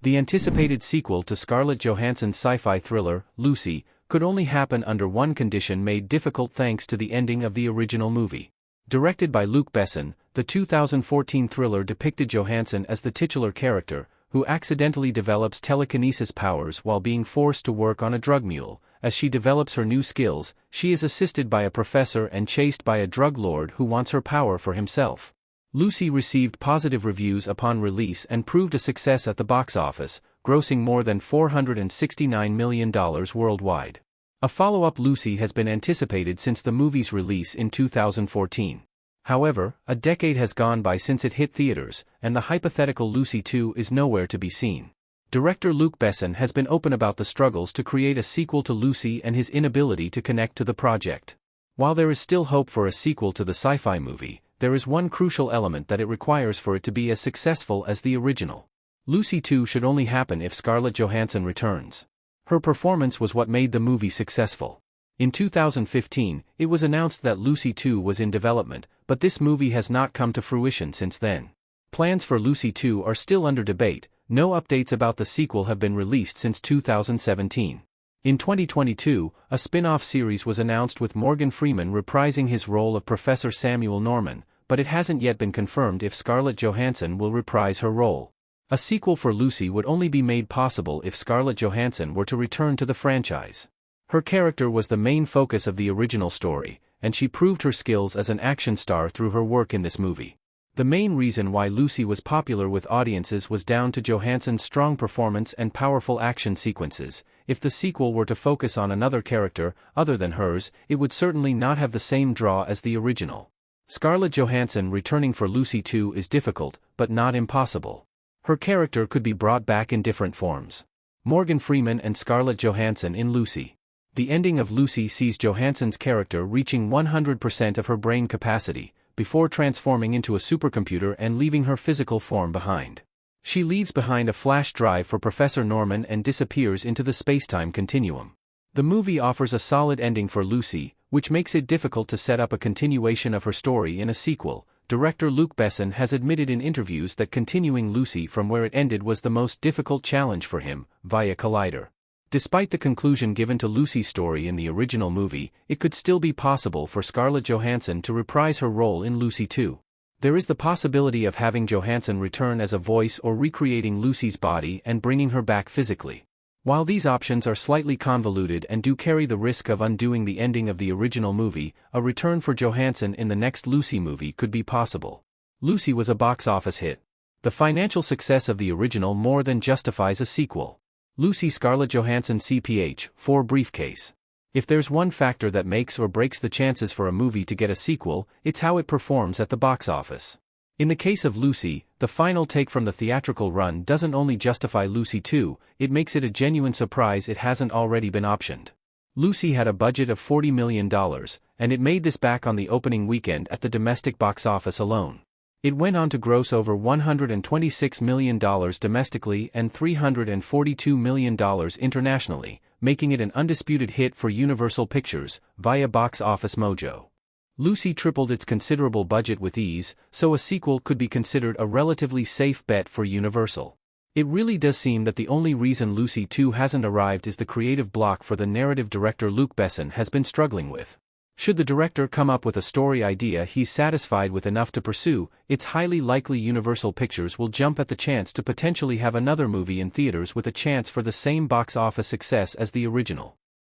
The anticipated sequel to Scarlett Johansson's sci-fi thriller, Lucy, could only happen under one condition made difficult thanks to the ending of the original movie. Directed by Luc Besson, the 2014 thriller depicted Johansson as the titular character, who accidentally develops telekinesis powers while being forced to work on a drug mule. As she develops her new skills, she is assisted by a professor and chased by a drug lord who wants her power for himself. Lucy received positive reviews upon release and proved a success at the box office, grossing more than $469 million worldwide. A follow-up Lucy has been anticipated since the movie's release in 2014. However, a decade has gone by since it hit theaters, and the hypothetical Lucy 2 is nowhere to be seen. Director Luc Besson has been open about the struggles to create a sequel to Lucy and his inability to connect to the project. While there is still hope for a sequel to the sci-fi movie, there is one crucial element that it requires for it to be as successful as the original. Lucy 2 should only happen if Scarlett Johansson returns. Her performance was what made the movie successful. In 2015, it was announced that Lucy 2 was in development, but this movie has not come to fruition since then. Plans for Lucy 2 are still under debate. No updates about the sequel have been released since 2017. In 2022, a spin-off series was announced with Morgan Freeman reprising his role of Professor Samuel Norman, but it hasn't yet been confirmed if Scarlett Johansson will reprise her role. A sequel for Lucy would only be made possible if Scarlett Johansson were to return to the franchise. Her character was the main focus of the original story, and she proved her skills as an action star through her work in this movie. The main reason why Lucy was popular with audiences was down to Johansson's strong performance and powerful action sequences. If the sequel were to focus on another character, other than hers, it would certainly not have the same draw as the original. Scarlett Johansson returning for Lucy 2 is difficult, but not impossible. Her character could be brought back in different forms. Morgan Freeman and Scarlett Johansson in Lucy. The ending of Lucy sees Johansson's character reaching 100% of her brain capacity, before transforming into a supercomputer and leaving her physical form behind. She leaves behind a flash drive for Professor Norman and disappears into the spacetime continuum. The movie offers a solid ending for Lucy, which makes it difficult to set up a continuation of her story in a sequel. Director Luc Besson has admitted in interviews that continuing Lucy from where it ended was the most difficult challenge for him, via Collider. Despite the conclusion given to Lucy's story in the original movie, it could still be possible for Scarlett Johansson to reprise her role in Lucy 2. There is the possibility of having Johansson return as a voice or recreating Lucy's body and bringing her back physically. While these options are slightly convoluted and do carry the risk of undoing the ending of the original movie, a return for Johansson in the next Lucy movie could be possible. Lucy was a box office hit. The financial success of the original more than justifies a sequel. Lucy Scarlett Johansson CPH, 4 briefcase. If there's one factor that makes or breaks the chances for a movie to get a sequel, it's how it performs at the box office. In the case of Lucy, the final take from the theatrical run doesn't only justify Lucy 2, it makes it a genuine surprise it hasn't already been optioned. Lucy had a budget of $40 million, and it made this back on the opening weekend at the domestic box office alone. It went on to gross over $126 million domestically and $342 million internationally, making it an undisputed hit for Universal Pictures, via Box Office Mojo. Lucy tripled its considerable budget with ease, so a sequel could be considered a relatively safe bet for Universal. It really does seem that the only reason Lucy 2 hasn't arrived is the creative block for the narrative director Luc Besson has been struggling with. Should the director come up with a story idea he's satisfied with enough to pursue, it's highly likely Universal Pictures will jump at the chance to potentially have another movie in theaters with a chance for the same box office success as the original.